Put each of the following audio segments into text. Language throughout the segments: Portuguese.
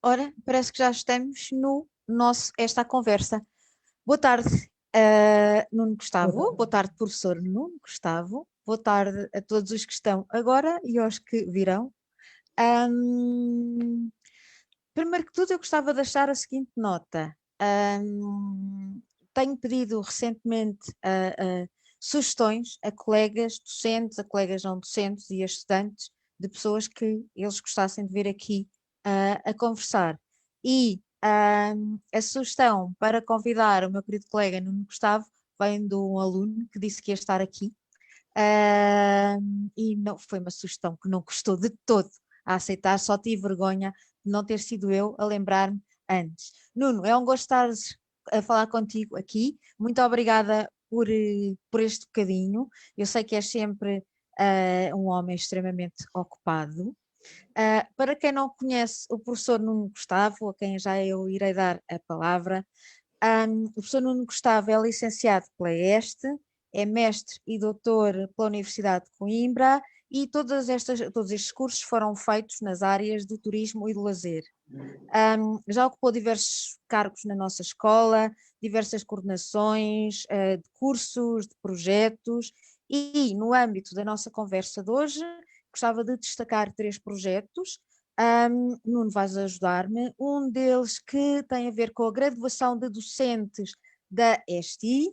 Ora, parece que já estamos no nosso, esta conversa. Boa tarde, Nuno Boa Gustavo. tarde. Boa tarde, professor Nuno Gustavo. Boa tarde a todos os que estão agora e aos que virão. Ahm, Primeiro que tudo, eu gostava de deixar a seguinte nota. Tenho pedido recentemente sugestões a colegas docentes, a colegas não docentes e a estudantes de pessoas que eles gostassem de vir aqui a conversar. E a sugestão para convidar o meu querido colega Nuno Gustavo vem de um aluno que disse que ia estar aqui. E não, foi uma sugestão que não custou de todo a aceitar, só tive vergonha de não ter sido eu a lembrar-me antes. Nuno, é um gosto estar a falar contigo aqui. Muito obrigada por este bocadinho. Eu sei que és sempre um homem extremamente ocupado. Para quem não conhece o professor Nuno Gustavo, a quem já eu irei dar a palavra, o professor Nuno Gustavo é licenciado pela ESTE, é mestre e doutor pela Universidade de Coimbra e todos estes cursos foram feitos nas áreas do turismo e do lazer. Já ocupou diversos cargos na nossa escola, diversas coordenações de cursos, de projetos, e no âmbito da nossa conversa de hoje, gostava de destacar três projetos. Nuno, vais ajudar-me. Um deles que tem a ver com a graduação de docentes da STI,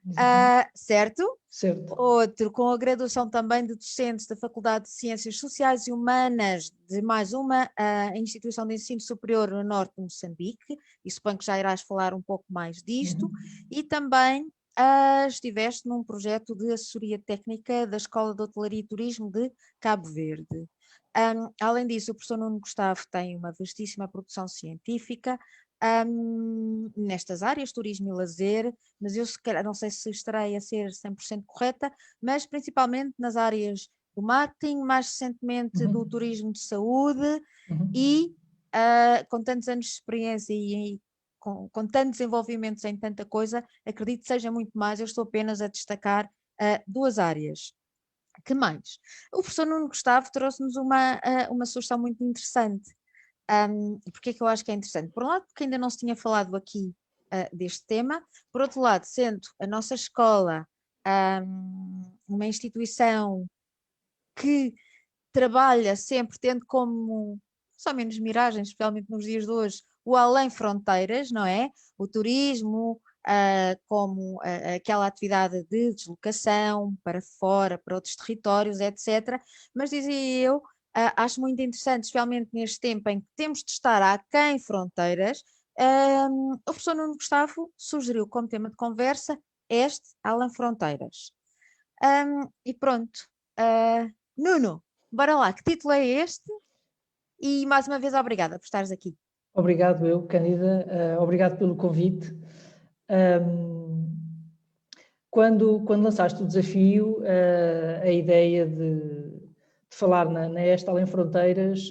Exatamente. certo? Certo. Outro com a graduação também de docentes da Faculdade de Ciências Sociais e Humanas de mais uma instituição de ensino superior no norte de Moçambique, e suponho que já irás falar um pouco mais disto, Uhum. e também estiveste num projeto de assessoria técnica da Escola de Hotelaria e Turismo de Cabo Verde. Além disso, o professor Nuno Gustavo tem uma vastíssima produção científica nestas áreas, turismo e lazer, mas eu se calhar, não sei se estarei a ser 100% correta, mas principalmente nas áreas do marketing, mais recentemente do Uhum. turismo de saúde Uhum. e com tantos anos de experiência e com tantos envolvimentos em tanta coisa, acredito que seja muito mais, eu estou apenas a destacar duas áreas. Que mais? O professor Nuno Gustavo trouxe-nos uma sugestão muito interessante. Porque é que eu acho que é interessante? Por um lado, porque ainda não se tinha falado aqui deste tema, por outro lado, sendo a nossa escola uma instituição que trabalha sempre tendo como, só menos miragens, especialmente nos dias de hoje, o além fronteiras, não é? O turismo, como aquela atividade de deslocação para fora, para outros territórios, etc. Mas dizia eu, acho muito interessante, especialmente neste tempo em que temos de estar aquém fronteiras, o professor Nuno Gustavo sugeriu como tema de conversa este, além fronteiras. E pronto. Nuno, bora lá, que título é este? E mais uma vez, obrigada por estares aqui. Obrigado, eu, Cândida. Obrigado pelo convite. Um, quando lançaste o desafio, a ideia de falar na Esta Além Fronteiras,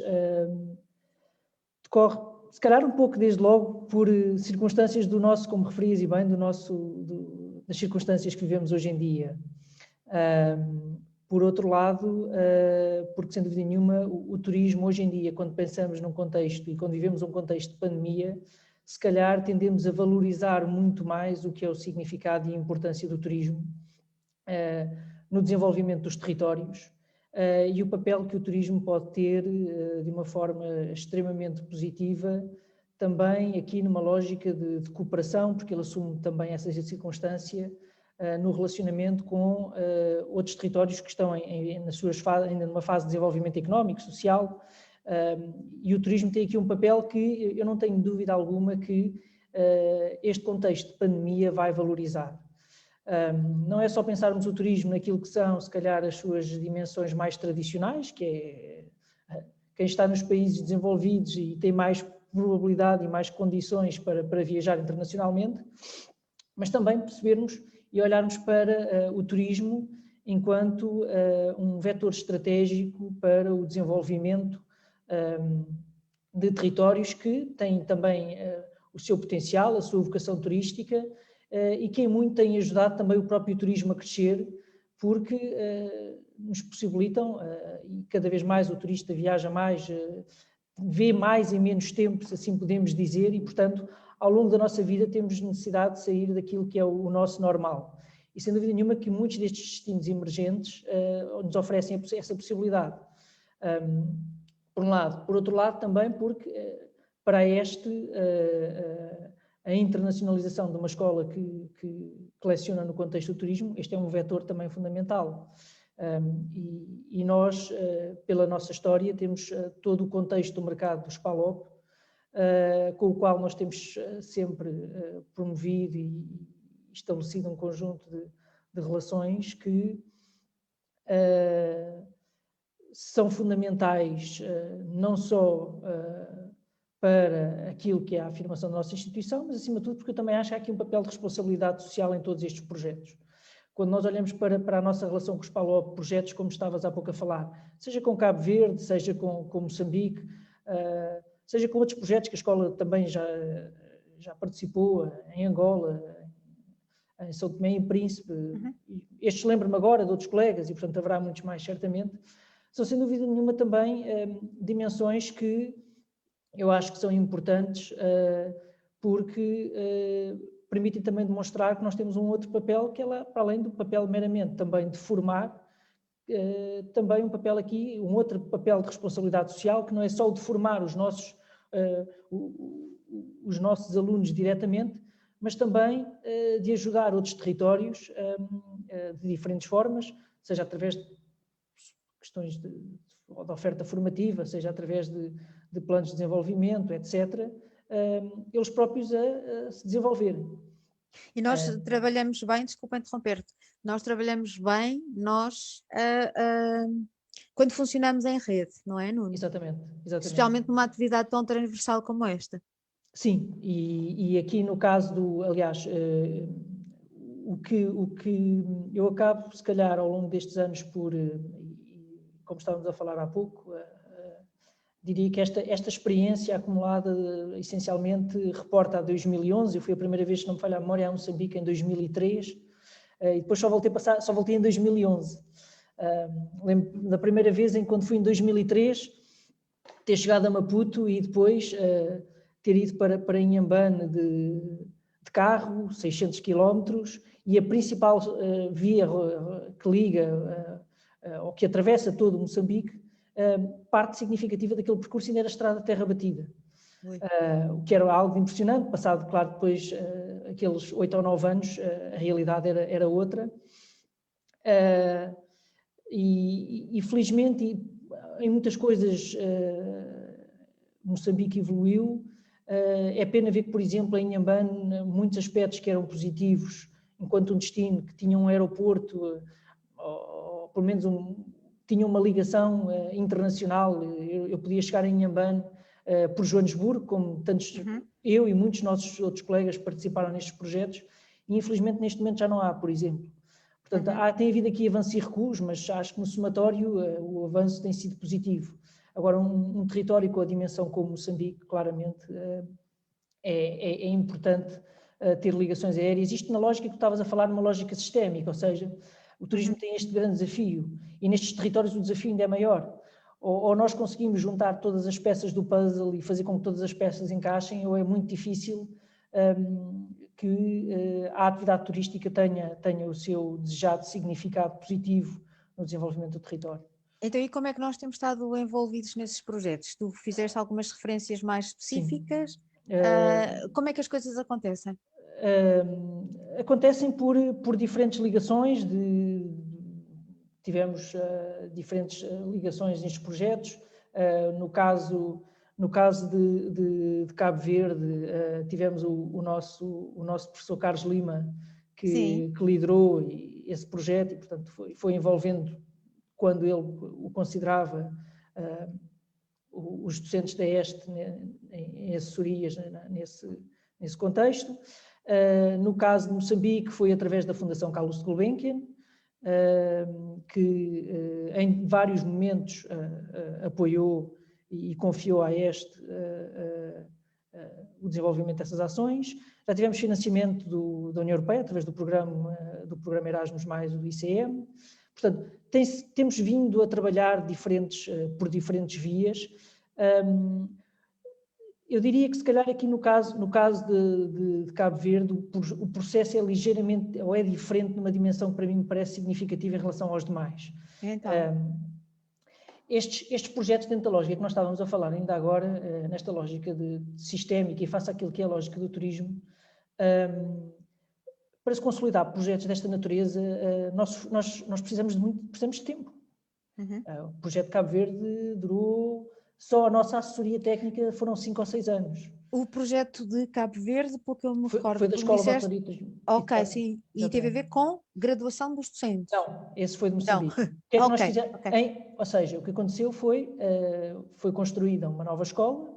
decorre, se calhar, um pouco desde logo por circunstâncias do nosso, como referias e bem, das circunstâncias que vivemos hoje em dia. Por outro lado, porque sem dúvida nenhuma o turismo hoje em dia, quando pensamos num contexto e quando vivemos um contexto de pandemia, se calhar tendemos a valorizar muito mais o que é o significado e a importância do turismo no desenvolvimento dos territórios e o papel que o turismo pode ter de uma forma extremamente positiva, também aqui numa lógica de cooperação, porque ele assume também essa circunstância no relacionamento com outros territórios que estão ainda numa fase de desenvolvimento económico, social, e o turismo tem aqui um papel que eu não tenho dúvida alguma que este contexto de pandemia vai valorizar. Não é só pensarmos o turismo naquilo que são, se calhar, as suas dimensões mais tradicionais, que é quem está nos países desenvolvidos e tem mais probabilidade e mais condições para viajar internacionalmente, mas também percebermos e olharmos para o turismo enquanto um vetor estratégico para o desenvolvimento de territórios que têm também o seu potencial, a sua vocação turística e que em muito têm ajudado também o próprio turismo a crescer, porque nos possibilitam, e cada vez mais o turista viaja mais, vê mais em menos tempo, se assim podemos dizer, e, portanto, ao longo da nossa vida temos necessidade de sair daquilo que é o nosso normal. E, sem dúvida nenhuma, que muitos destes destinos emergentes nos oferecem essa possibilidade. Por um lado. Por outro lado, também porque, para a internacionalização de uma escola que leciona no contexto do turismo, este é um vetor também fundamental. E nós, pela nossa história, temos todo o contexto do mercado do SPALOP, com o qual nós temos sempre promovido e estabelecido um conjunto de relações que são fundamentais não só para aquilo que é a afirmação da nossa instituição, mas acima de tudo porque eu também acho que há aqui um papel de responsabilidade social em todos estes projetos. Quando nós olhamos para a nossa relação com os PALOP, projetos como estavas há pouco a falar, seja com Cabo Verde, seja com Moçambique, seja com outros projetos que a escola também já participou, em Angola, em São Tomé e Príncipe, estes lembro-me agora de outros colegas e, portanto, haverá muitos mais, certamente, são, sem dúvida nenhuma, também dimensões que eu acho que são importantes porque permitem também demonstrar que nós temos um outro papel que é lá, para além do papel meramente também de formar, também um papel aqui, um outro papel de responsabilidade social, que não é só o de formar os nossos alunos diretamente, mas também de ajudar outros territórios de diferentes formas, seja através de questões de oferta formativa, seja através de planos de desenvolvimento, etc., eles próprios a se desenvolverem. E nós trabalhamos bem, desculpa interromper-te, nós trabalhamos bem, quando funcionamos em rede, não é, Nuno? Exatamente. Especialmente numa atividade tão transversal como esta. Sim, e aqui no caso aliás, o que eu acabo, se calhar, ao longo destes anos, como estávamos a falar há pouco, diria que esta experiência acumulada, essencialmente, reporta a 2011, eu fui a primeira vez, se não me falha a memória, a Moçambique em 2003, e depois só voltei em 2011. Lembro da primeira vez quando fui em 2003, ter chegado a Maputo e depois ter ido para Inhambane de carro, 600 quilómetros, e a principal via que liga, ou que atravessa todo Moçambique, parte significativa daquele percurso ainda era a estrada de terra batida. O que era algo impressionante, passado, claro, depois aqueles 8 ou 9 anos, a realidade era outra. E felizmente, em muitas coisas, Moçambique evoluiu. É pena ver que, por exemplo, em Inhambane, muitos aspectos que eram positivos, enquanto um destino que tinha um aeroporto, ou pelo menos tinha uma ligação internacional, eu podia chegar em Inhambane por Joanesburgo, como tantos, eu e muitos nossos outros colegas participaram nestes projetos, e infelizmente neste momento já não há, por exemplo. Portanto, tem havido aqui avanços e recuos, mas acho que no somatório o avanço tem sido positivo. Agora, um território com a dimensão como Moçambique, claramente, é importante ter ligações aéreas. Isto na lógica que tu estavas a falar, numa lógica sistémica, ou seja, o turismo tem este grande desafio, e nestes territórios o desafio ainda é maior. Ou nós conseguimos juntar todas as peças do puzzle e fazer com que todas as peças encaixem, ou é muito difícil que a atividade turística tenha o seu desejado significado positivo no desenvolvimento do território. Então, e como é que nós temos estado envolvidos nesses projetos? Tu fizeste algumas referências mais específicas? Como é que as coisas acontecem? Acontecem por diferentes ligações, tivemos diferentes ligações nestes projetos. No caso de Cabo Verde, tivemos o nosso professor Carlos Lima, que liderou esse projeto e, portanto, foi envolvendo, quando ele o considerava, os docentes da ESTE em assessorias nesse contexto. No caso de Moçambique, foi através da Fundação Carlos Gulbenkian, que em vários momentos apoiou e confiou à ESTE o desenvolvimento dessas ações. Já tivemos financiamento da União Europeia, através do programa Erasmus+, do ICM. Portanto, temos vindo a trabalhar por diferentes vias, Eu diria que se calhar aqui no caso de Cabo Verde, o processo é ligeiramente, ou é diferente numa dimensão que para mim me parece significativa em relação aos demais. Então. Estes projetos dentro da lógica que nós estávamos a falar ainda agora, nesta lógica de sistémica e face àquilo que é a lógica do turismo, para se consolidar projetos desta natureza, nós precisamos de tempo. O projeto Cabo Verde durou, só a nossa assessoria técnica foram 5 ou 6 anos. O projeto de Cabo Verde, pelo que eu me recordo, foi da Escola de disseste... Hotelaria. Ok, sim, e teve a ver com graduação dos docentes. Não, esse foi de Moçambique. O que é que nós fizemos? Ou seja, o que aconteceu foi construída uma nova escola.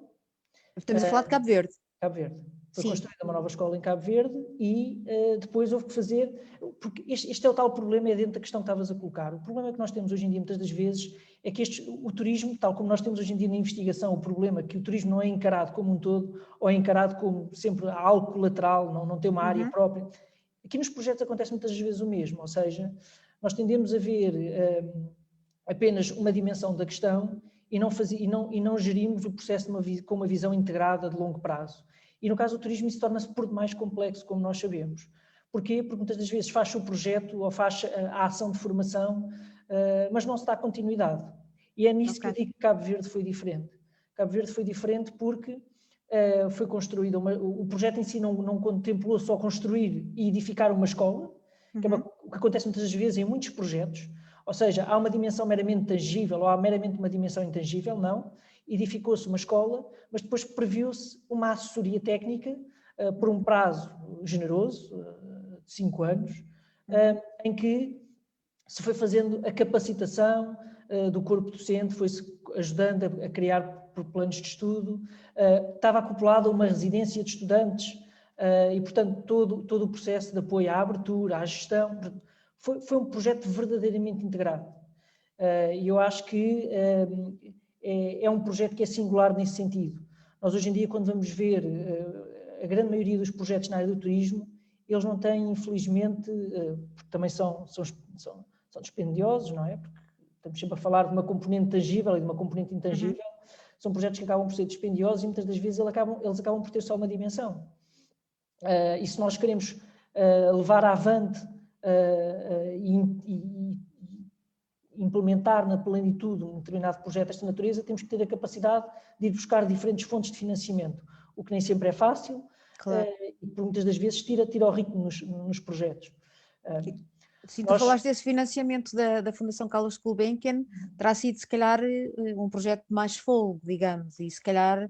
Estamos a falar de Cabo Verde. Cabo Verde. Foi construída uma nova escola em Cabo Verde e depois houve que fazer, porque este é o tal problema, é dentro da questão que estavas a colocar. O problema que nós temos hoje em dia, muitas das vezes, é que o turismo, tal como nós temos hoje em dia na investigação, o problema é que o turismo não é encarado como um todo, ou é encarado como sempre algo colateral, não tem uma área própria. Aqui nos projetos acontece muitas vezes o mesmo, ou seja, nós tendemos a ver apenas uma dimensão da questão e não gerimos o processo com uma visão integrada de longo prazo. E no caso do turismo isso torna-se por demais complexo, como nós sabemos. Porquê? Porque muitas das vezes faz o projeto ou faz a ação de formação, mas não se dá continuidade. E é nisso que eu digo que Cabo Verde foi diferente. Cabo Verde foi diferente porque foi construída o projeto em si não contemplou só construir e edificar uma escola, que é o que acontece muitas das vezes em muitos projetos, ou seja, há uma dimensão meramente tangível ou há meramente uma dimensão intangível, não. Edificou-se uma escola, mas depois previu-se uma assessoria técnica por um prazo generoso, de 5 anos, em que se foi fazendo a capacitação do corpo docente, foi-se ajudando a criar planos de estudo, estava acoplado a uma residência de estudantes e, portanto, todo o processo de apoio à abertura, à gestão, foi um projeto verdadeiramente integrado. E eu acho que é um projeto que é singular nesse sentido. Nós hoje em dia, quando vamos ver a grande maioria dos projetos na área do turismo, eles não têm, infelizmente, porque também são dispendiosos, não é? Porque estamos sempre a falar de uma componente tangível e de uma componente intangível. São projetos que acabam por ser dispendiosos e muitas das vezes eles acabam por ter só uma dimensão. E se nós queremos levar avante e implementar na plenitude um determinado projeto desta natureza, temos que ter a capacidade de ir buscar diferentes fontes de financiamento, o que nem sempre é fácil, e por muitas das vezes tira ao ritmo nos projetos. Sim, tu falaste desse financiamento da Fundação Carlos Gulbenkian, terá sido se calhar um projeto mais folgo, digamos, e se calhar...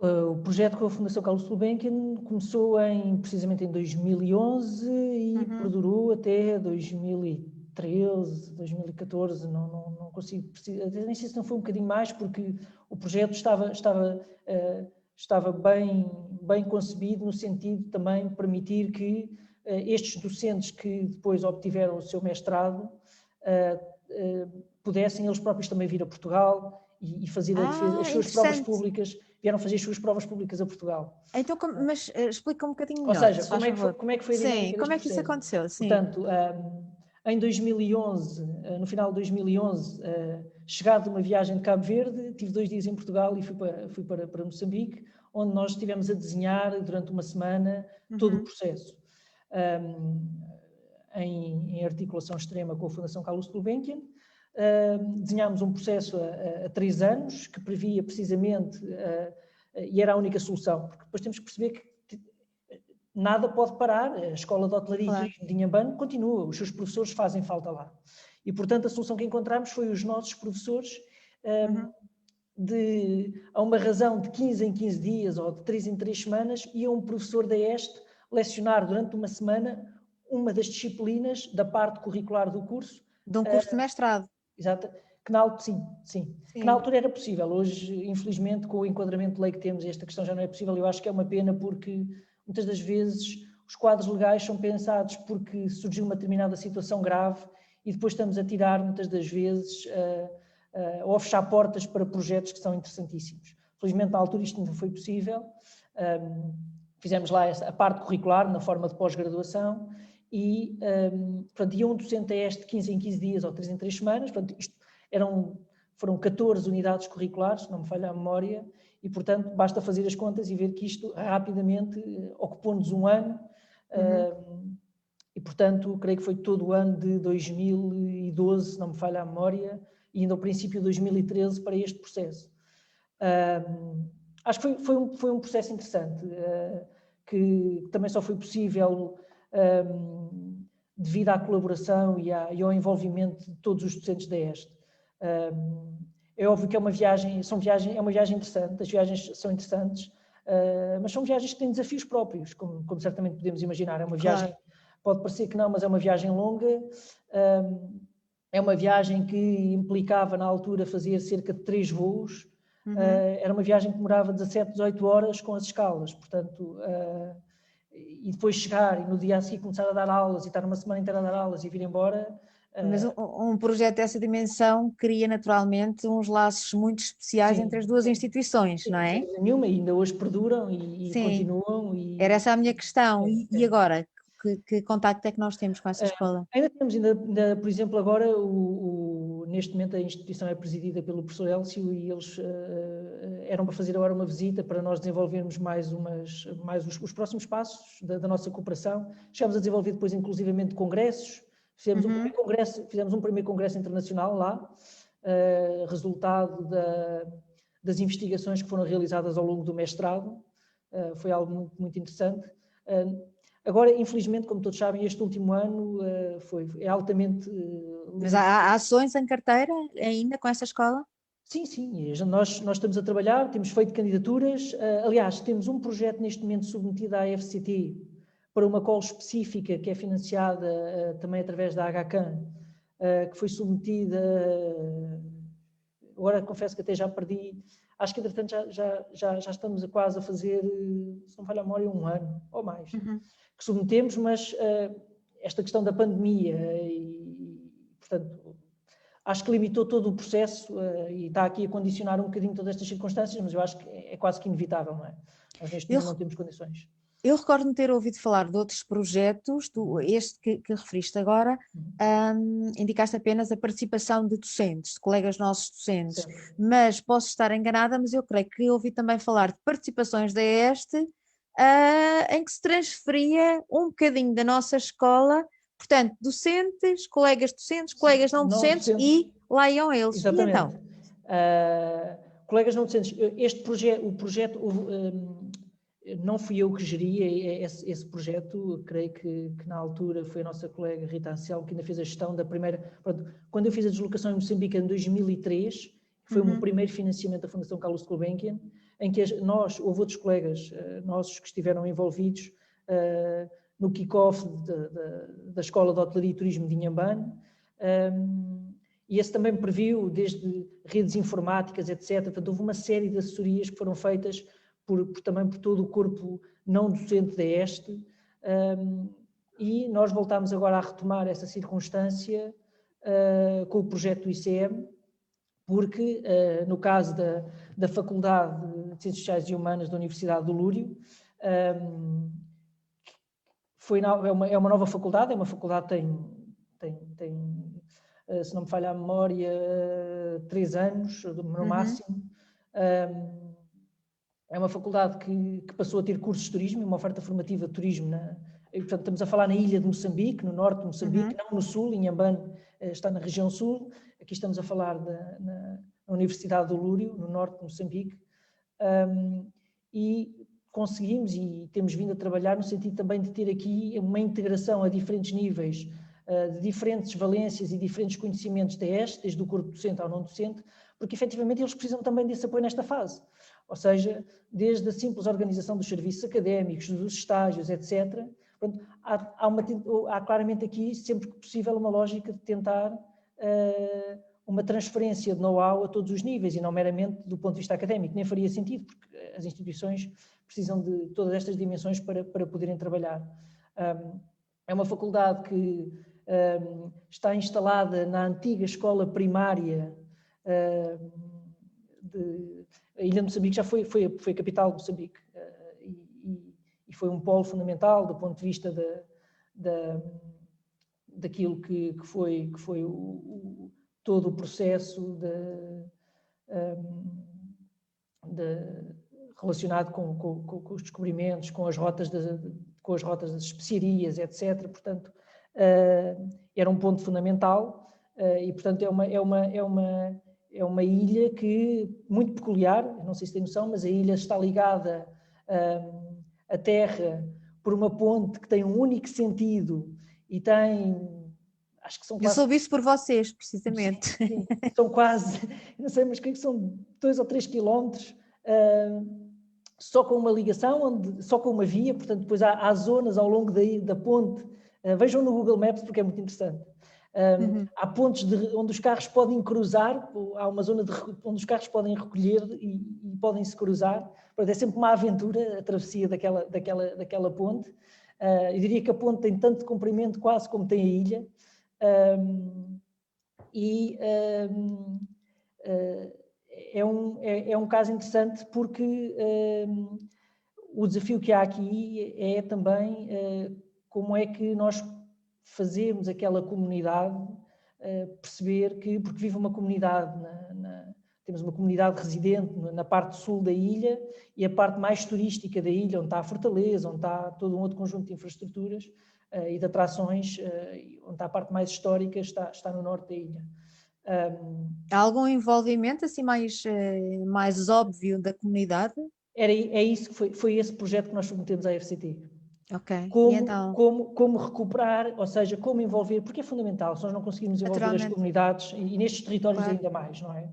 O projeto com a Fundação Carlos Gulbenkian começou precisamente em 2011 e perdurou até 2013, 2014, não consigo precisar, nem sei se não foi um bocadinho mais, porque o projeto estava bem concebido no sentido de também permitir que estes docentes que depois obtiveram o seu mestrado pudessem eles próprios também vir a Portugal e fazer as suas provas públicas, vieram fazer as suas provas públicas a Portugal. Então, mas explica um bocadinho melhor. Ou seja, como é que foi a dinâmica Sim, como é que isso aconteceu? Sim. Portanto, em 2011, no final de 2011, chegado de uma viagem de Cabo Verde, tive 2 dias em Portugal e fui para Moçambique, onde nós estivemos a desenhar durante uma semana todo o processo. Em articulação extrema com a Fundação Carlos Gulbenkian, desenhámos um processo a 3 anos, que previa precisamente, e era a única solução, porque depois temos que perceber que nada pode parar, a Escola de Hotelaria e Turismo de Inhambane continua, os seus professores fazem falta lá. E, portanto, a solução que encontramos foi os nossos professores, a uma razão de 15 em 15 dias ou de 3 em 3 semanas, ia um professor da ESTE lecionar durante uma semana uma das disciplinas da parte curricular do curso. De um curso de mestrado. Exato. Que na altura, sim. Que na altura era possível. Hoje, infelizmente, com o enquadramento de lei que temos, esta questão já não é possível. Eu acho que é uma pena porque, muitas das vezes, os quadros legais são pensados porque surgiu uma determinada situação grave e depois estamos a tirar, muitas das vezes, ou a fechar portas para projetos que são interessantíssimos. Felizmente, na altura, isto não foi possível. Fizemos lá a parte curricular, na forma de pós-graduação, portanto, ia um docente a este 15 em 15 dias ou 3 em 3 semanas, portanto, isto eram foram 14 unidades curriculares, não me falha a memória, e, portanto, basta fazer as contas e ver que isto rapidamente ocupou-nos um ano, e, portanto, creio que foi todo o ano de 2012, não me falha a memória, e ainda ao princípio de 2013 para este processo. Acho que foi um processo interessante, que também só foi possível devido à colaboração e ao envolvimento de todos os docentes da ESTE. É óbvio que é uma viagem interessante, as viagens são interessantes, mas são viagens que têm desafios próprios, como certamente podemos imaginar. É uma viagem, claro, pode parecer que não, mas é uma viagem longa, é uma viagem que implicava na altura fazer cerca de 3 voos, era uma viagem que demorava 17, 18 horas com as escalas, portanto, e depois chegar e no dia a seguir começar a dar aulas e estar uma semana inteira a dar aulas e vir embora. Mas um projeto dessa dimensão cria naturalmente uns laços muito especiais entre as duas instituições, não é? Sem dúvida nenhuma, e ainda hoje perduram e continuam. Era essa a minha questão. E agora, que contacto é que nós temos com essa escola? Ainda temos, por exemplo, agora, neste momento a instituição é presidida pelo professor Elcio e eles eram para fazer agora uma visita para nós desenvolvermos mais os próximos passos da nossa cooperação. Chegámos a desenvolver depois inclusivamente congressos, fizemos um primeiro congresso internacional lá, resultado das investigações que foram realizadas ao longo do mestrado, foi algo muito, muito interessante. Agora, infelizmente, como todos sabem, este último ano é altamente... Mas há ações em carteira ainda com essa escola? Sim, sim, nós estamos a trabalhar, temos feito candidaturas, aliás, temos um projeto neste momento submetido à FCT para uma call específica que é financiada também através da HCAN, que foi submetida, agora confesso que até já perdi, acho que entretanto já estamos quase a fazer, se não falha a memória, 1 ano ou mais, que submetemos, mas esta questão da pandemia e, portanto, acho que limitou todo o processo e está aqui a condicionar um bocadinho todas estas circunstâncias, mas eu acho que é quase que inevitável, não é? Nós neste momento não temos condições. Eu recordo-me ter ouvido falar de outros projetos, este que referiste agora, indicaste apenas a participação de docentes, de colegas nossos docentes, mas posso estar enganada, mas eu creio que ouvi também falar de participações da ESTE, em que se transferia um bocadinho da nossa escola, portanto, docentes, colegas não docentes, e lá iam eles. Exatamente. E então? Colegas não docentes, o projeto não fui eu que geria esse projeto, creio que na altura foi a nossa colega Rita Anselmo que ainda fez a gestão da primeira... Pronto, quando eu fiz a deslocação em Moçambique em 2003, foi o meu primeiro financiamento da Fundação Carlos Gulbenkian, em que houve outros colegas nossos que estiveram envolvidos no kick-off da Escola de Hotelaria e Turismo de Inhambane, e esse também previu desde redes informáticas, etc. Portanto, houve uma série de assessorias que foram feitas também por todo o corpo não docente da ESTE, e nós voltámos agora a retomar essa circunstância com o projeto do ICM, porque no caso da Faculdade de Ciências Sociais e Humanas da Universidade do Lúrio, é uma nova faculdade, é uma faculdade que tem se não me falha a memória, 3 anos no máximo. É uma faculdade que passou a ter cursos de turismo, uma oferta formativa de turismo. E, portanto, estamos a falar na ilha de Moçambique, no norte de Moçambique, não no sul. Inhambane está na região sul. Aqui estamos a falar na Universidade do Lúrio, no norte de Moçambique. E conseguimos e temos vindo a trabalhar no sentido também de ter aqui uma integração a diferentes níveis, de diferentes valências e diferentes conhecimentos da ESTE, desde o corpo docente ao não docente, porque efetivamente eles precisam também desse apoio nesta fase. Ou seja, desde a simples organização dos serviços académicos, dos estágios, etc. Portanto, há claramente aqui, sempre que possível, uma lógica de tentar uma transferência de know-how a todos os níveis e não meramente do ponto de vista académico. Nem faria sentido, porque as instituições precisam de todas estas dimensões para poderem trabalhar. É uma faculdade que está instalada na antiga escola primária a Ilha de Moçambique, já foi a capital de Moçambique e foi um polo fundamental do ponto de vista daquilo que foi todo o processo relacionado com os descobrimentos, com as rotas das especiarias, etc. Portanto, era um ponto fundamental e, portanto, é uma ilha muito peculiar, não sei se tem noção, mas a ilha está ligada à terra por uma ponte que tem um único sentido e tem, acho que são quase... Eu soube isso por vocês, precisamente. Sim, são quase, não sei, mas creio que são 2 ou 3 quilómetros, só com uma ligação, só com uma via, portanto depois há zonas ao longo da ponte, vejam no Google Maps porque é muito interessante. Há pontos onde os carros podem cruzar, há uma zona onde os carros podem recolher e podem se cruzar. Portanto, é sempre uma aventura a travessia daquela ponte. Eu diria que a ponte tem tanto comprimento quase como tem a ilha. É um caso interessante porque o desafio que há aqui é também como é que nós fazemos aquela comunidade perceber que, porque vive uma comunidade, temos uma comunidade residente na parte sul da ilha e a parte mais turística da ilha, onde está a fortaleza, onde está todo um outro conjunto de infraestruturas e de atrações, onde está a parte mais histórica, está no norte da ilha. Há algum envolvimento assim mais óbvio da comunidade? É isso que foi esse projeto que nós submetemos à FCT. Ok. Como recuperar, ou seja, como envolver, porque é fundamental, se nós não conseguimos envolver as comunidades, e nestes territórios ainda mais, não é?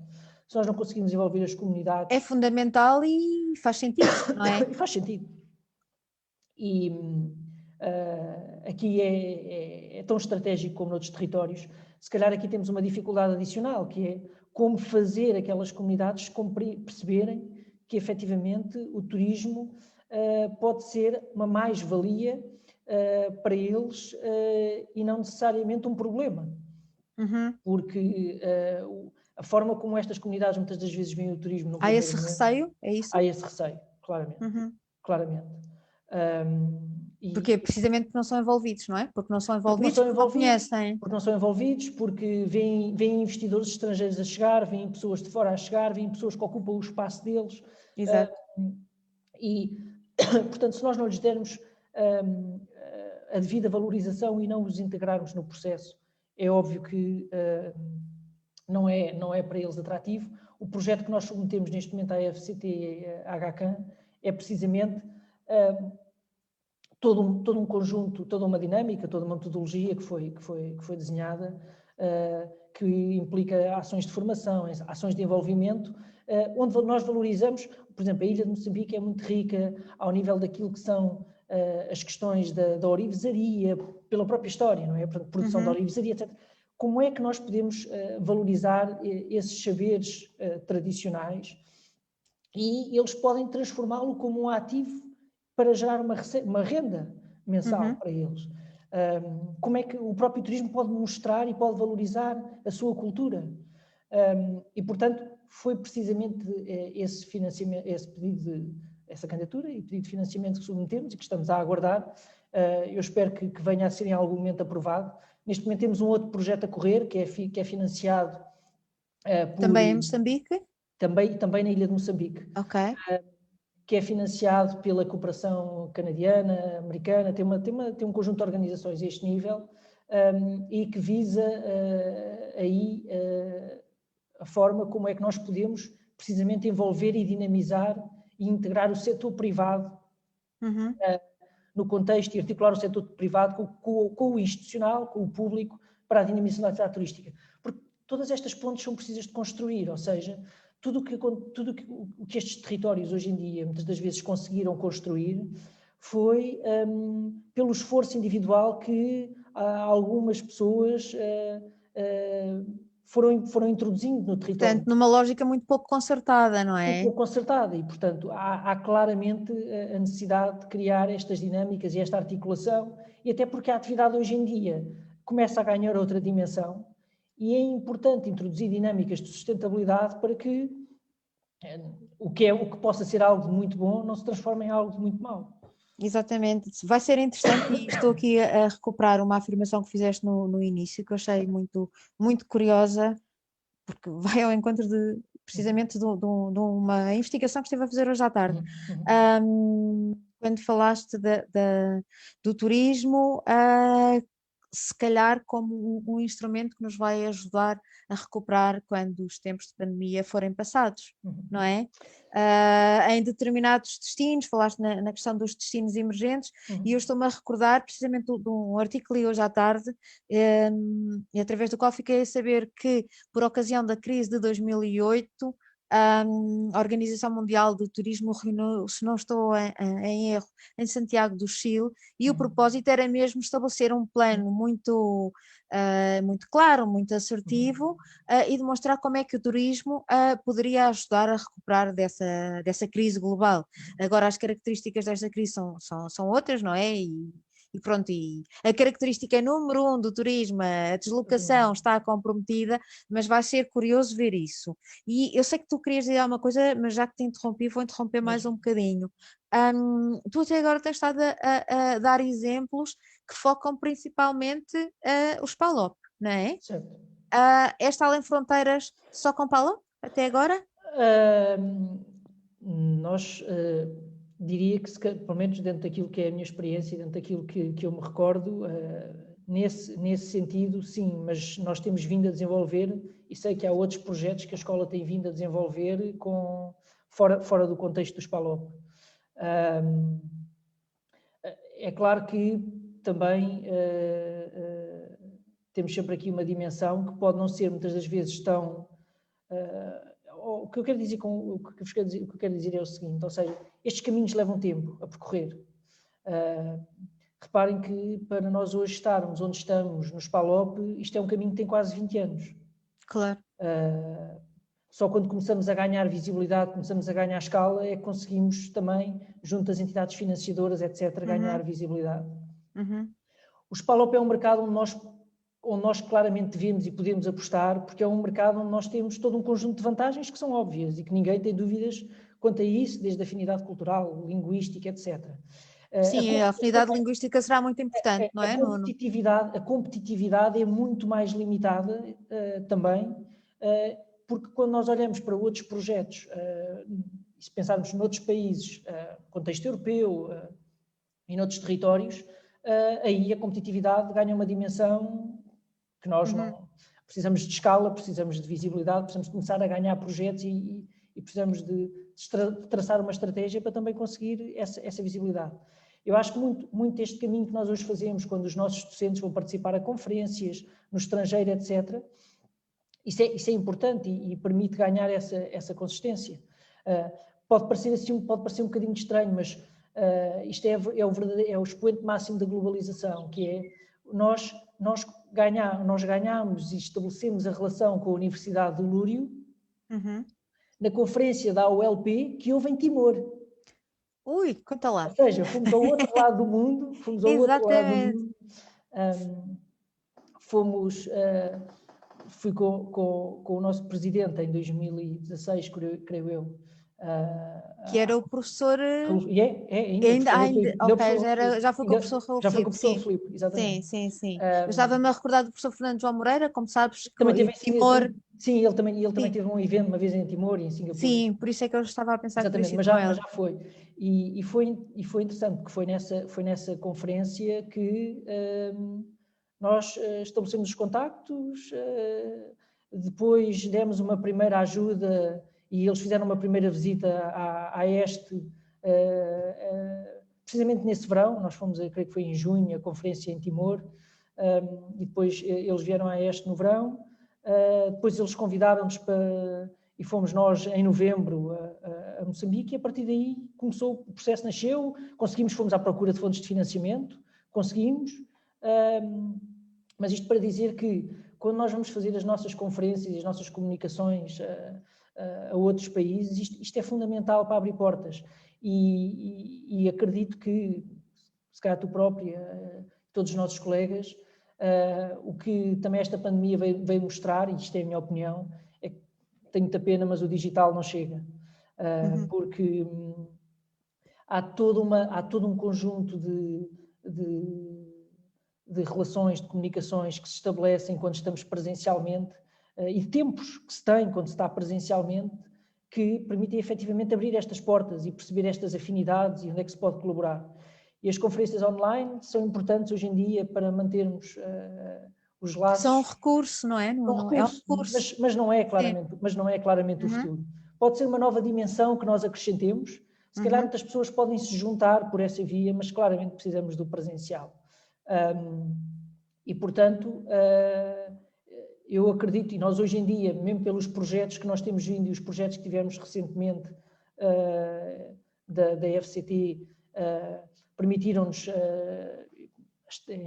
Se nós não conseguimos envolver as comunidades... É fundamental e faz sentido, não é? E faz sentido. E aqui é tão estratégico como noutros territórios. Se calhar aqui temos uma dificuldade adicional, que é como fazer aquelas comunidades perceberem que efetivamente o turismo pode ser uma mais-valia para eles e não necessariamente um problema. Porque a forma como estas comunidades muitas das vezes veem o turismo... Há esse receio? É isso? Há esse receio, claramente. Claramente. Porque precisamente porque não são envolvidos, não é? Porque não são envolvidos, porque não conhecem. Porque não são envolvidos, porque vêm investidores estrangeiros a chegar, vêm pessoas de fora a chegar, vêm pessoas que ocupam o espaço deles. Exato. E, portanto, se nós não lhes dermos a devida valorização e não os integrarmos no processo, é óbvio que não é para eles atrativo. O projeto que nós submetemos neste momento à FCT e à HCAN é precisamente todo um conjunto, toda uma dinâmica, toda uma metodologia que foi desenhada, que implica ações de formação, ações de envolvimento, onde nós valorizamos, por exemplo, a ilha de Moçambique é muito rica ao nível daquilo que são as questões da orivesaria, pela própria história, não é? Produção da orivesaria, etc. Como é que nós podemos valorizar esses saberes tradicionais e eles podem transformá-lo como um ativo para gerar uma renda mensal para eles. Como é que o próprio turismo pode mostrar e pode valorizar a sua cultura. E, portanto, foi precisamente esse financiamento, essa candidatura e pedido de financiamento que submetemos e que estamos a aguardar. Eu espero que venha a ser em algum momento aprovado. Neste momento temos um outro projeto a correr, que é financiado também em Moçambique? Também na ilha de Moçambique. Ok. Que é financiado pela cooperação canadiana, americana, tem um conjunto de organizações a este nível e que visa a forma como é que nós podemos precisamente envolver e dinamizar e integrar o setor privado no contexto e articular o setor privado com o institucional, com o público, para a dinamização da atividade turística. Porque todas estas pontes são precisas de construir, ou seja, tudo o que estes territórios hoje em dia muitas das vezes conseguiram construir foi pelo esforço individual que algumas pessoas foram introduzindo no território. Portanto, numa lógica muito pouco concertada, não é? Muito pouco concertada e, portanto, há claramente a necessidade de criar estas dinâmicas e esta articulação e até porque a atividade hoje em dia começa a ganhar outra dimensão. E é importante introduzir dinâmicas de sustentabilidade para que o que possa ser algo de muito bom não se transforme em algo de muito mau. Exatamente. Vai ser interessante e estou aqui a recuperar uma afirmação que fizeste no início, que eu achei muito, muito curiosa, porque vai ao encontro precisamente de uma investigação que estive a fazer hoje à tarde. Quando falaste do turismo, se calhar como um instrumento que nos vai ajudar a recuperar quando os tempos de pandemia forem passados, não é? Em determinados destinos, falaste na questão dos destinos emergentes, e eu estou-me a recordar precisamente de um artigo que li hoje à tarde, e através do qual fiquei a saber que, por ocasião da crise de 2008, a Organização Mundial do Turismo reuniu, se não estou em erro, em Santiago do Chile, e o propósito era mesmo estabelecer um plano muito claro, muito assertivo, e demonstrar como é que o turismo poderia ajudar a recuperar dessa crise global. Agora, as características desta crise são outras, não é? E pronto, e a característica número 1 do turismo, a deslocação, está comprometida, mas vai ser curioso ver isso. E eu sei que tu querias dizer alguma coisa, mas já que te interrompi, vou interromper mais um bocadinho. Tu até agora tens estado a dar exemplos que focam principalmente os PALOP, não é? Certo. Esta Além Fronteiras só com PALOP até agora? Nós diria que, pelo menos dentro daquilo que é a minha experiência, dentro daquilo que eu me recordo, nesse sentido, sim, mas nós temos vindo a desenvolver, e sei que há outros projetos que a escola tem vindo a desenvolver fora do contexto dos PALOP. É claro que também temos sempre aqui uma dimensão que pode não ser muitas das vezes tão... o que eu quero dizer é o seguinte, ou seja, estes caminhos levam tempo a percorrer. Reparem que para nós hoje estarmos onde estamos nos PALOP, isto é um caminho que tem quase 20 anos. Claro. Só quando começamos a ganhar visibilidade, começamos a ganhar escala, é que conseguimos também, junto às entidades financiadoras, etc., ganhar visibilidade. Os PALOP é um mercado onde nós claramente devemos e podemos apostar, porque é um mercado onde nós temos todo um conjunto de vantagens que são óbvias e que ninguém tem dúvidas quanto a isso, desde a afinidade cultural, linguística, etc. Sim, a afinidade linguística será muito importante, não é, Nuno? A competitividade é muito mais limitada também, porque quando nós olhamos para outros projetos, e se pensarmos noutros países, contexto europeu e noutros territórios, aí a competitividade ganha uma dimensão que nós não... Precisamos de escala, precisamos de visibilidade, precisamos de começar a ganhar projetos e precisamos de traçar uma estratégia para também conseguir essa visibilidade. Eu acho que muito este caminho que nós hoje fazemos, quando os nossos docentes vão participar a conferências no estrangeiro, etc., isso é importante e permite ganhar essa consistência. Pode parecer um bocadinho estranho, mas isto é o expoente máximo da globalização, que é nós ganhamos e estabelecemos a relação com a Universidade do Lúrio na conferência da AULP que houve em Timor. Ui, conta lá. Ou seja, fomos ao outro lado do mundo, fui com o nosso presidente em 2016, creio eu. Que era o professor... já foi com o professor Raul Filipe. Já foi com o professor Filipe, exatamente. Sim. Eu estava-me a recordar do professor Fernando João Moreira, como sabes, também teve em Timor. Sim, ele também teve um evento uma vez em Timor e em Singapura. Sim, por isso é que eu estava a pensar exatamente, que mas já foi. E foi interessante, porque foi nessa conferência que nós estabelecemos os contactos, depois demos uma primeira ajuda e eles fizeram uma primeira visita à Este, precisamente nesse verão. Nós fomos, creio que foi em junho, a conferência em Timor, e depois eles vieram à Este no verão, depois eles convidaram-nos e fomos nós em novembro a Moçambique, e a partir daí o processo nasceu, fomos à procura de fontes de financiamento, conseguimos, mas isto para dizer que quando nós vamos fazer as nossas conferências e as nossas comunicações a outros países, isto é fundamental para abrir portas, e acredito que, se calhar tu própria, todos os nossos colegas, o que também esta pandemia veio mostrar, e isto é a minha opinião, é que tenho muita pena, mas o digital não chega, porque há todo um conjunto de relações, de comunicações que se estabelecem quando estamos presencialmente, e de tempos que se tem quando se está presencialmente, que permitem efetivamente abrir estas portas e perceber estas afinidades e onde é que se pode colaborar. E as conferências online são importantes hoje em dia para mantermos os laços. São um recurso, não é? É um recurso, mas não é claramente o futuro. Pode ser uma nova dimensão que nós acrescentemos. Se calhar muitas pessoas podem se juntar por essa via, mas claramente precisamos do presencial. E, portanto, eu acredito, e nós hoje em dia, mesmo pelos projetos que nós temos vindo e os projetos que tivemos recentemente da FCT, permitiram-nos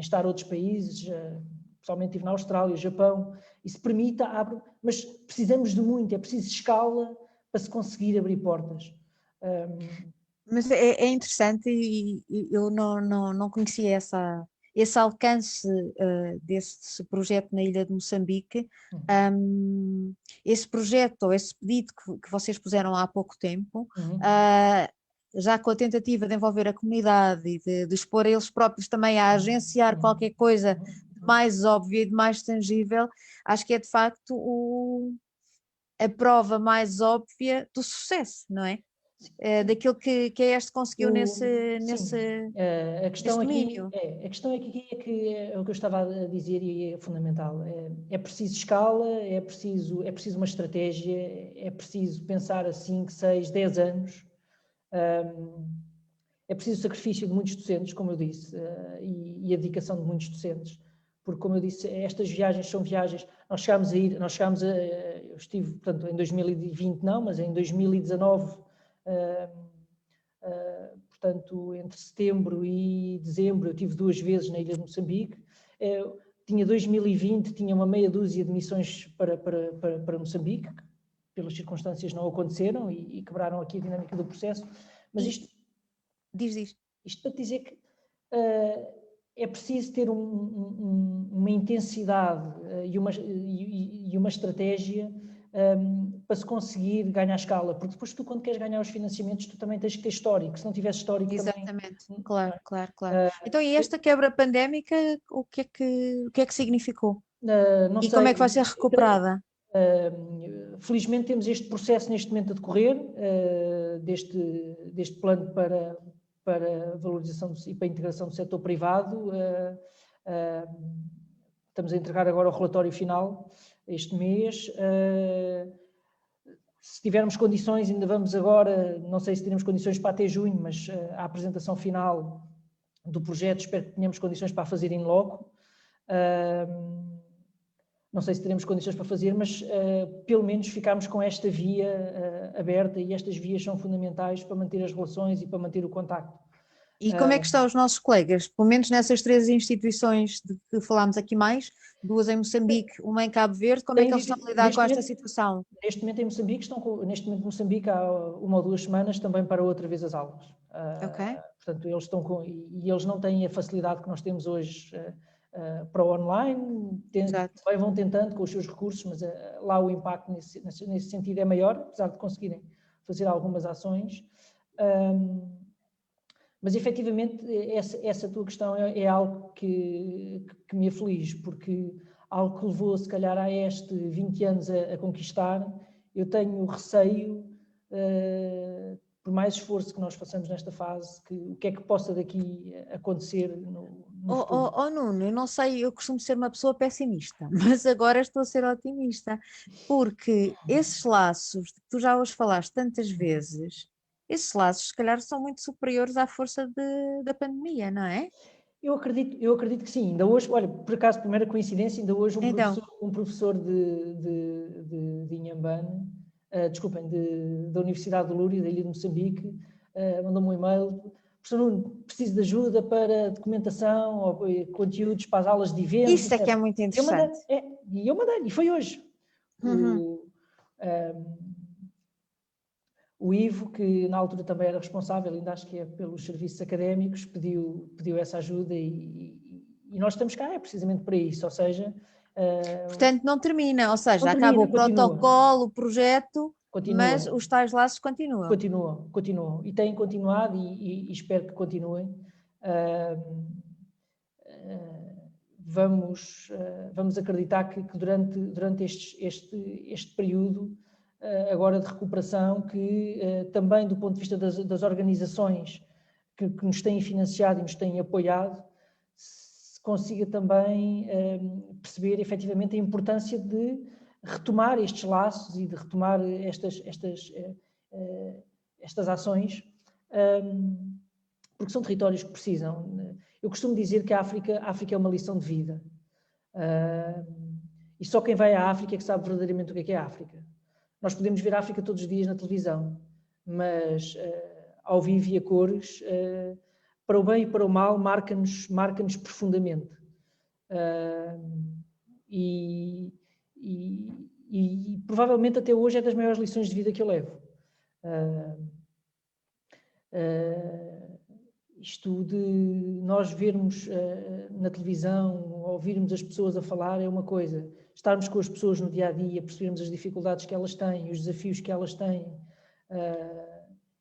estar outros países, pessoalmente estive na Austrália, Japão, isso permite, abre, mas precisamos de muito, é preciso escala para se conseguir abrir portas. Mas é interessante e eu não conhecia esse alcance desse projeto na ilha de Moçambique. Esse projeto ou esse pedido que vocês puseram há pouco tempo, já com a tentativa de envolver a comunidade e de expor eles próprios também a agenciar qualquer coisa de mais óbvia e de mais tangível, acho que é de facto a prova mais óbvia do sucesso, não é? Daquilo que a ESTE conseguiu nesse domínio. A questão aqui é que é o que eu estava a dizer e é fundamental. É preciso escala, é preciso uma estratégia, é preciso pensar a 5, 6, 10 anos. É preciso o sacrifício de muitos docentes, como eu disse, e a dedicação de muitos docentes, porque, como eu disse, estas viagens são viagens. Eu estive, portanto, em 2020 não, mas em 2019, portanto, entre setembro e dezembro, eu tive 2 vezes na ilha de Moçambique. Tinha 2020, tinha uma meia dúzia de missões para Moçambique, que pelas circunstâncias não aconteceram e quebraram aqui a dinâmica do processo. Mas isto para dizer que é preciso ter uma intensidade e uma estratégia para se conseguir ganhar escala, porque depois tu, quando queres ganhar os financiamentos, tu também tens que ter histórico. Se não tiveres histórico Exatamente, também... Claro. Então, e esta quebra pandémica, o que é que significou? Não e sei, como é que vai ser recuperada? Felizmente temos este processo neste momento a decorrer, deste plano para a valorização e para a integração do setor privado. Estamos a entregar agora o relatório final este mês. Se tivermos condições, ainda vamos agora, não sei se teremos condições para até junho, mas a apresentação final do projeto, espero que tenhamos condições para a fazer in loco. Não sei se teremos condições para fazer, mas pelo menos ficamos com esta via aberta, e estas vias são fundamentais para manter as relações e para manter o contacto. E como é que estão os nossos colegas? Pelo menos nessas 3 instituições de que falámos aqui mais, 2 em Moçambique, uma em Cabo Verde, como é que eles estão a lidar com esta situação? Neste momento em Moçambique há 1 ou 2 semanas também para outra vez as aulas. Portanto, eles estão e eles não têm a facilidade que nós temos hoje para o online, também vão tentando com os seus recursos, mas lá o impacto nesse sentido é maior, apesar de conseguirem fazer algumas ações. Mas, efetivamente, essa tua questão é algo que me aflige, porque algo que levou, se calhar, a 20 anos a conquistar, eu tenho receio, por mais esforço que nós façamos nesta fase, o que é que possa daqui acontecer no futuro. Nuno, eu não sei, eu costumo ser uma pessoa pessimista, mas agora estou a ser otimista, porque esses laços que tu já os falaste tantas vezes, esses laços, se calhar, são muito superiores à força da pandemia, não é? Eu acredito que sim. Ainda hoje, olha, por acaso, primeira coincidência, ainda hoje um professor de Inhambane, desculpem, da Universidade do Lúria, da Ilha de Moçambique, mandou-me um e-mail: professor Nuno, preciso de ajuda para documentação ou conteúdos para as aulas de eventos. Isso é que é muito interessante. Eu mandei, e foi hoje. O Ivo, que na altura também era responsável, ainda acho que é pelos serviços académicos, pediu essa ajuda e nós estamos cá, é precisamente para isso, ou seja... Portanto, não termina, ou seja, acaba o protocolo, o projeto, mas os tais laços continuam. Continuam, e têm continuado e espero que continuem. vamos acreditar que durante este período agora de recuperação, que também do ponto de vista das organizações que nos têm financiado e nos têm apoiado, se consiga também perceber efetivamente a importância de retomar estes laços e de retomar estas ações, porque são territórios que precisam. Eu costumo dizer que a África é uma lição de vida. E só quem vai à África é que sabe verdadeiramente o que é a África. Nós podemos ver a África todos os dias na televisão, mas ao vivo e a cores, para o bem e para o mal, marca-nos profundamente. E provavelmente até hoje é das maiores lições de vida que eu levo. Isto de nós vermos na televisão, ouvirmos as pessoas a falar é uma coisa, estarmos com as pessoas no dia-a-dia, percebermos as dificuldades que elas têm, os desafios que elas têm.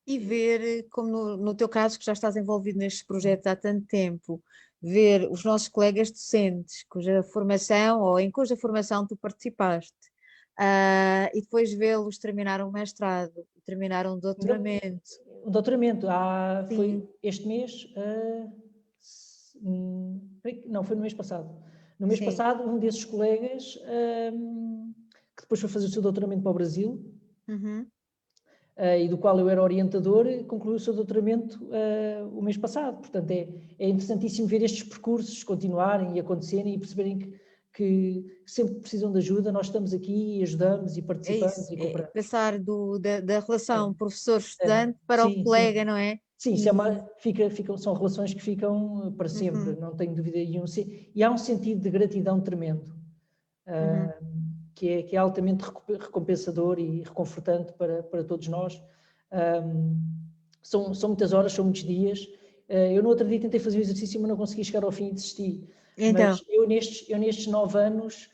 E ver, como no teu caso, que já estás envolvido nestes projetos há tanto tempo, ver os nossos colegas docentes cuja formação ou em cuja formação tu participaste, e depois vê-los terminar um mestrado, terminar um doutoramento. Um doutoramento, foi Sim. este mês, não, foi no mês passado. No mês Sim. passado, um desses colegas, que depois foi fazer o seu doutoramento para o Brasil, e do qual eu era orientador, concluiu o seu doutoramento o mês passado. Portanto, é interessantíssimo ver estes percursos continuarem e acontecerem e perceberem que sempre que precisam de ajuda, nós estamos aqui e ajudamos e participamos e cooperamos. Passar da relação professor-estudante para o colega, não é? Sim, são relações que ficam para sempre, não tenho dúvida. E há um sentido de gratidão tremendo, que é altamente recompensador e reconfortante para todos nós. São muitas horas, são muitos dias. Eu no outro dia tentei fazer o exercício, mas não consegui chegar ao fim e desisti. Então. Mas eu nestes 9 anos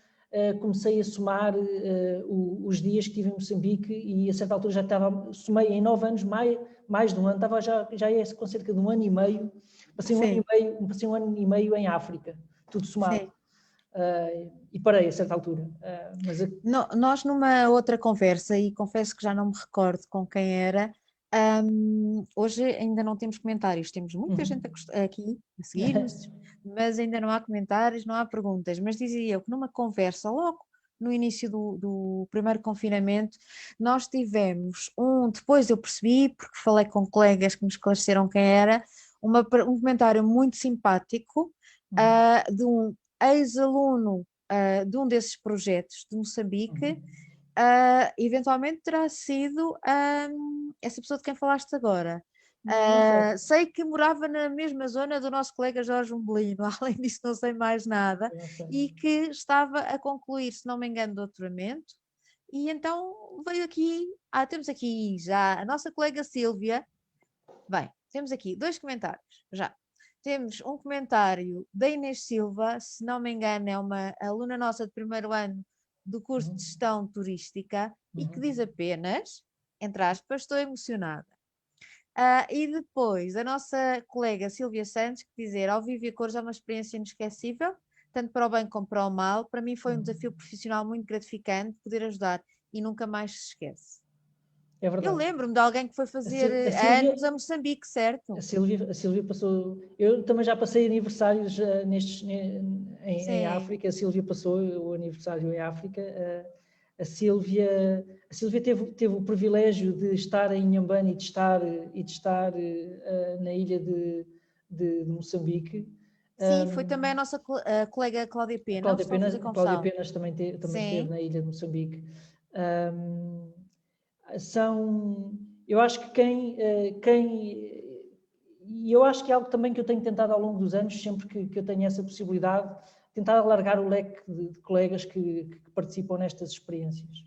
comecei a somar os dias que tive em Moçambique e a certa altura somei em 9 anos mais de um ano, estava já com cerca de um ano e meio, passei um ano e meio em África, tudo somado. E parei a certa altura. Nós numa outra conversa, e confesso que já não me recordo com quem era, hoje ainda não temos comentários, temos muita gente aqui a seguir-nos, mas ainda não há comentários, não há perguntas, mas dizia eu que numa conversa logo no início do primeiro confinamento, nós tivemos depois eu percebi, porque falei com colegas que me esclareceram quem era, um comentário muito simpático de um ex-aluno de um desses projetos de Moçambique, eventualmente terá sido essa pessoa de quem falaste agora. Sei que morava na mesma zona do nosso colega Jorge Umbelino, além disso não sei mais nada, e que estava a concluir, se não me engano, doutoramento, e então veio aqui, temos aqui já a nossa colega Sílvia. Bem, temos aqui 2 comentários, já. Temos um comentário da Inês Silva, se não me engano é uma aluna nossa de primeiro ano do curso de gestão turística, e que diz apenas, entre aspas, estou emocionada. E depois a nossa colega Silvia Santos, que dizer, ao vivo e a cores é uma experiência inesquecível, tanto para o bem como para o mal. Para mim foi um desafio profissional muito gratificante poder ajudar e nunca mais se esquece. É verdade. Eu lembro-me de alguém que foi fazer anos a Moçambique, certo? A Sílvia passou... Eu também já passei aniversários em África. A Sílvia passou o aniversário em África. A Sílvia teve o privilégio de estar em Inhambane e de estar na ilha de Moçambique. Sim, foi também a nossa colega Cláudia Pena. Cláudia Penas também esteve na ilha de Moçambique. Eu acho que e eu acho que é algo também que eu tenho tentado ao longo dos anos, sempre que eu tenho essa possibilidade, tentar alargar o leque de colegas que participam nestas experiências.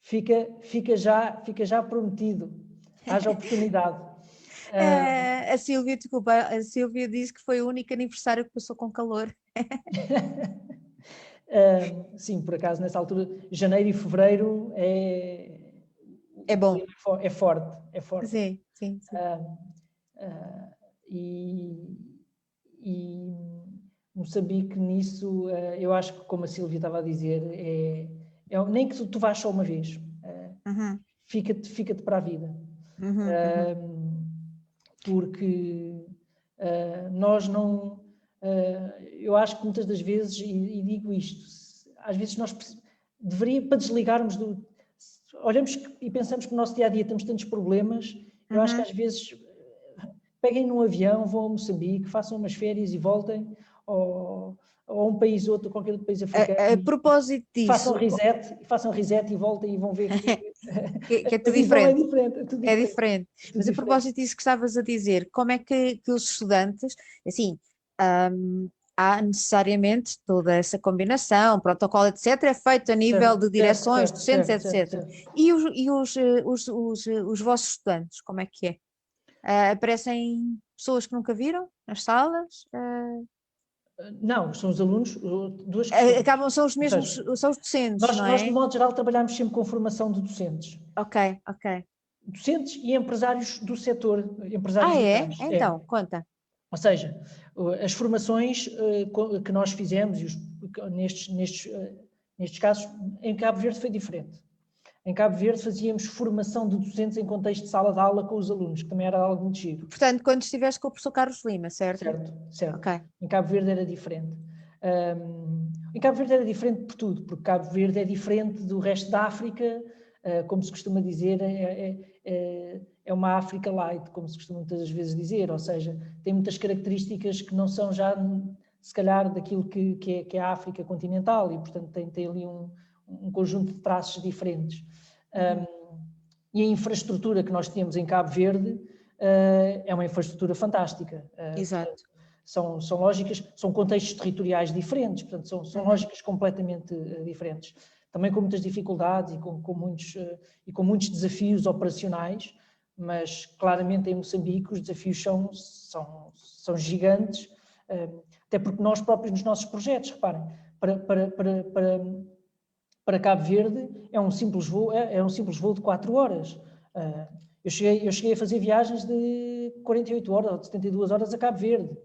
Fica já prometido, haja oportunidade. A Sílvia, desculpa, a Sílvia disse que foi o único aniversário que passou com calor. Sim, por acaso, nessa altura, janeiro e fevereiro é bom. É forte. Sim. Moçambique nisso, eu acho que, como a Sílvia estava a dizer, nem que tu vás só uma vez, fica-te para a vida. Porque nós não... eu acho que muitas das vezes, e digo isto, às vezes nós para desligarmos olhamos e pensamos que no nosso dia-a-dia temos tantos problemas, eu acho que às vezes peguem num avião, vão a Moçambique, façam umas férias e voltem, ou a um país ou outro, qualquer outro país africano. A propósito disso... Façam reset e voltem e vão ver que é tudo diferente. É diferente. Mas a propósito disso que estavas a dizer, como é que os estudantes, assim, há necessariamente toda essa combinação, protocolo, etc., é feito a nível de direções, docentes, etc. E os vossos estudantes, como é que é? Aparecem pessoas que nunca viram nas salas? Não, são os alunos, duas questões. Acabam, são os mesmos, são os docentes, não é? Nós, de modo geral, trabalhamos sempre com formação de docentes. Ok. Docentes e empresários do setor, empresários locais. Então, conta. Ou seja, as formações que nós fizemos, nestes casos, em Cabo Verde foi diferente. Em Cabo Verde fazíamos formação de docentes em contexto de sala de aula com os alunos, que também era algo muito giro. Portanto, quando estiveste com o professor Carlos Lima, certo? Certo. Okay. Em Cabo Verde era diferente. Em Cabo Verde era diferente por tudo, porque Cabo Verde é diferente do resto da África, como se costuma dizer, é uma África light, como se costuma muitas vezes dizer, ou seja, tem muitas características que não são já, se calhar, daquilo que é a África continental, e portanto tem ali um conjunto de traços diferentes. E a infraestrutura que nós temos em Cabo Verde é uma infraestrutura fantástica. Exato. São lógicas, são contextos territoriais diferentes, portanto são lógicas completamente diferentes. Também com muitas dificuldades e com muitos desafios operacionais, mas claramente em Moçambique os desafios são gigantes, até porque nós próprios nos nossos projetos, reparem, para Cabo Verde é um simples voo de 4 horas. Eu cheguei a fazer viagens de 48 horas ou de 72 horas a Cabo Verde.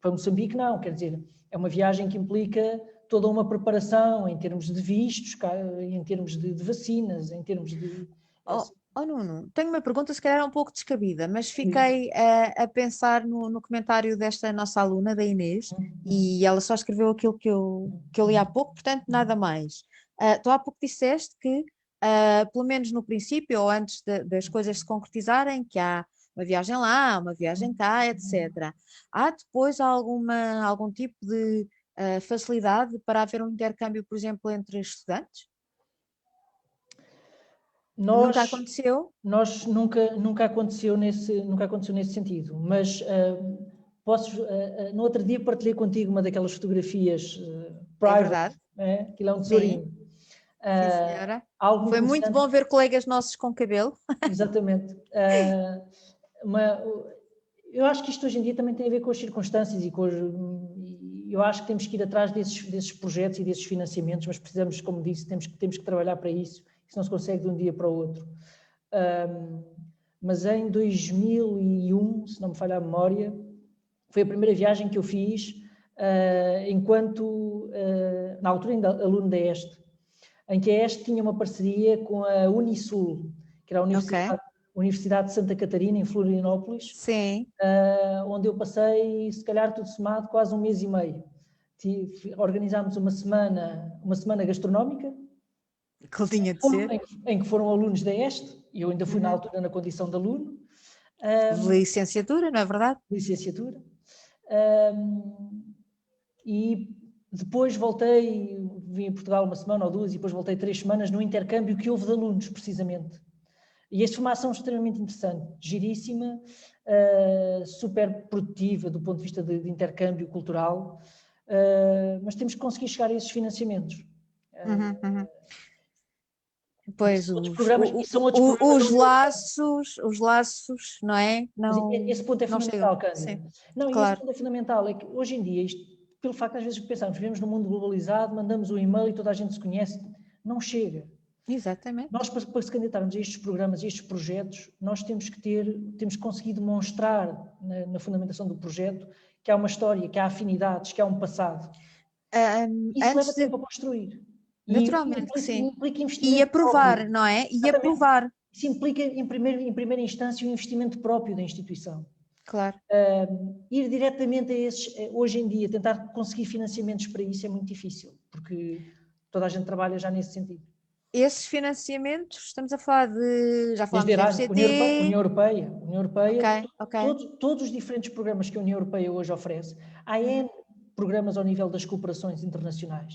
Para Moçambique não, quer dizer, é uma viagem que implica toda uma preparação em termos de vistos, em termos de vacinas, em termos de... Nuno, tenho uma pergunta se calhar um pouco descabida, mas fiquei a pensar no comentário desta nossa aluna, da Inês, e ela só escreveu aquilo que eu li há pouco, portanto nada mais. Tu há pouco disseste que, pelo menos no princípio, ou antes das coisas se concretizarem, que há uma viagem lá, uma viagem cá, etc. Há depois algum tipo de facilidade para haver um intercâmbio, por exemplo, entre estudantes? Nunca aconteceu? Nós nunca aconteceu nesse sentido, mas no outro dia partilhei contigo uma daquelas fotografias private, é verdade. Aquilo é um tesourinho. Sim, senhora. Foi muito bom ver colegas nossos com cabelo. Exatamente. Eu acho que isto hoje em dia também tem a ver com as circunstâncias eu acho que temos que ir atrás desses projetos e desses financiamentos, mas precisamos, como disse, temos que trabalhar para isso. Isso não se consegue de um dia para o outro. Mas em 2001, se não me falha a memória, foi a primeira viagem que eu fiz enquanto, na altura ainda aluno da ESTE, em que a ESTE tinha uma parceria com a Unisul, que era a Universidade de Santa Catarina, em Florianópolis. Sim. Onde eu passei, se calhar tudo somado, quase 1 mês e meio. Organizámos uma semana gastronómica, Que tinha de ser. em que foram alunos da ESTE, e eu ainda fui na altura na condição de aluno. Licenciatura, não é verdade? Licenciatura. E depois vim a Portugal 1 semana ou 2, e depois voltei 3 semanas no intercâmbio que houve de alunos, precisamente. E esta formação extremamente interessante, giríssima, super produtiva do ponto de vista de intercâmbio cultural, mas temos que conseguir chegar a esses financiamentos. Pois, os laços, não é? Não, esse ponto é fundamental, Cândida. Claro. Esse ponto é fundamental, é que hoje em dia, pelo facto às vezes pensamos, vivemos num mundo globalizado, mandamos um e-mail e toda a gente se conhece, não chega. Exatamente. Nós, para se candidatarmos a estes programas, a estes projetos, nós temos que conseguir demonstrar na fundamentação do projeto que há uma história, que há afinidades, que há um passado. Isso leva Antes de, tempo a construir. naturalmente que sim. Implica E investimento aprovar, próprio. não é? E Exatamente. aprovar. Isso implica, em primeira instância, o investimento próprio da instituição. Claro. Ir diretamente a esses, hoje em dia, tentar conseguir financiamentos para isso é muito difícil, porque toda a gente trabalha já nesse sentido. Esses financiamentos, estamos a falar de, já Desde falámos do Erasmus, FCT. União Europeia, Ok. todos os diferentes programas que a União Europeia hoje oferece, há N programas ao nível das cooperações internacionais,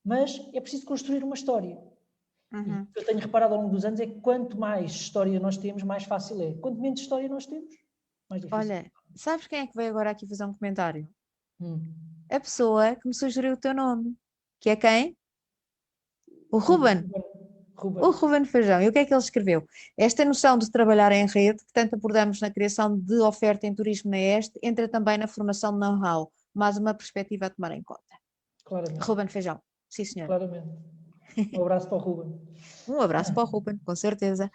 mas é preciso construir uma história. E o que eu tenho reparado ao longo dos anos é que quanto mais história nós temos, mais fácil é. Quanto menos história nós temos, mais difícil. Olha, sabes quem é que veio agora aqui fazer um comentário? Hum. A pessoa que me sugeriu o teu nome. Que é quem? O Ruben. O Ruben Feijão. E o que é que ele escreveu? Esta noção de trabalhar em rede, que tanto abordamos na criação de oferta em turismo na Este, entra também na formação de know-how, mais uma perspectiva a tomar em conta. Claramente. Ruben Feijão. Sim, senhor. Claramente. Um abraço para o Ruben. Um abraço para o Ruben, com certeza.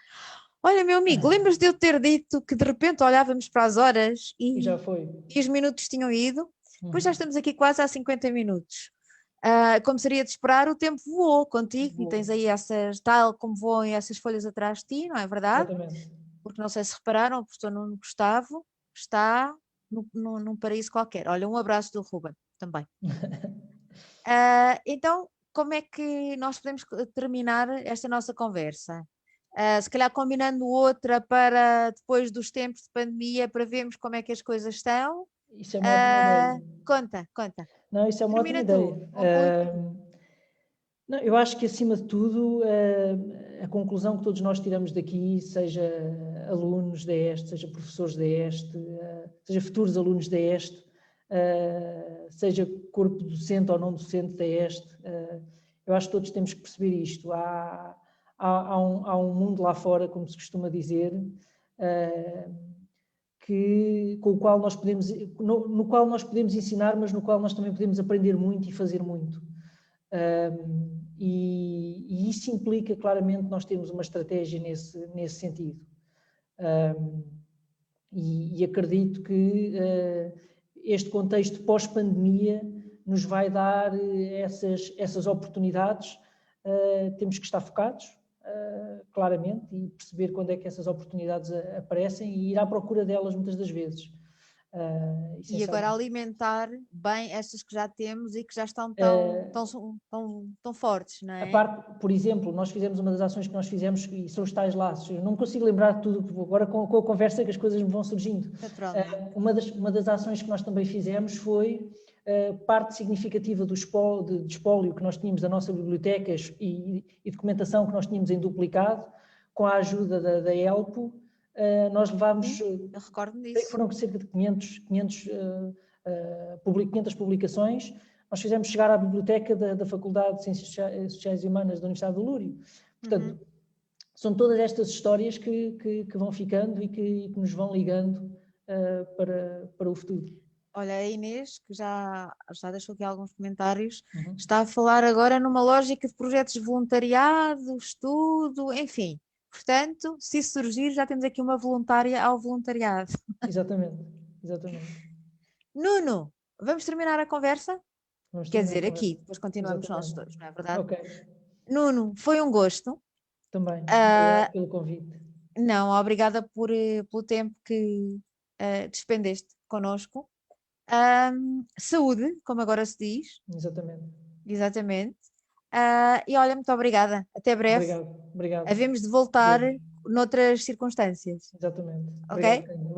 Olha, meu amigo, lembras de eu ter dito que de repente olhávamos para as horas E já foi. e os minutos tinham ido? Pois já estamos aqui quase há 50 minutos. Como seria de esperar, o tempo voou contigo e tens aí essas, tal como voam essas folhas atrás de ti, não é verdade? Exatamente. Porque não sei se repararam, o professor Nuno Gustavo está num paraíso qualquer. Olha, um abraço do Ruben também. Então, como é que nós podemos terminar esta nossa conversa? Se calhar combinando outra para depois dos tempos de pandemia, para vermos como é que as coisas estão. Isso é uma ótima ideia. Conta. Não, isso é uma ótima Termina ideia. tu, conclui tu. Não, eu acho que, acima de tudo, a conclusão que todos nós tiramos daqui, seja alunos da ESTE, seja professores da ESTE, seja futuros alunos da ESTE, seja corpo docente ou não docente da ESTE, eu acho que todos temos que perceber isto. Há um mundo lá fora, como se costuma dizer, com o qual nós podemos, no qual nós podemos ensinar, mas no qual nós também podemos aprender muito e fazer muito. E isso implica claramente nós termos uma estratégia nesse sentido. E acredito que este contexto pós-pandemia nos vai dar essas oportunidades. Temos que estar focados, claramente, e perceber quando é que essas oportunidades aparecem e ir à procura delas muitas das vezes. E agora alimentar bem estas que já temos e que já estão tão fortes, não é? A parte, por exemplo, nós fizemos uma das ações que nós fizemos e são os tais laços. Eu não me consigo lembrar de tudo, agora com a conversa que as coisas me vão surgindo. Uma das ações que nós também fizemos foi parte significativa do espólio que nós tínhamos da nossa biblioteca e documentação que nós tínhamos em duplicado, com a ajuda da ELPO, nós levámos, eu recordo disso. Foram cerca de 500 publicações. Nós fizemos chegar à biblioteca da Faculdade de Ciências Sociais e Humanas da Universidade do Lúrio. Portanto, são todas estas histórias que vão ficando e que nos vão ligando para o futuro. Olha, a Inês, que já deixou aqui alguns comentários, está a falar agora numa lógica de projetos de voluntariado, estudo, enfim. Portanto, se isso surgir, já temos aqui uma voluntária ao voluntariado. Exatamente. Nuno, vamos terminar a conversa? Quer dizer, aqui, depois continuamos nós dois, não é verdade? Ok. Nuno, foi um gosto. Também, obrigado pelo convite. Não, obrigada pelo tempo que despendeste connosco. Saúde, como agora se diz. Exatamente. E olha, muito obrigada. Até breve. Obrigado. Havemos de voltar noutras circunstâncias. Exatamente. Ok? Obrigado.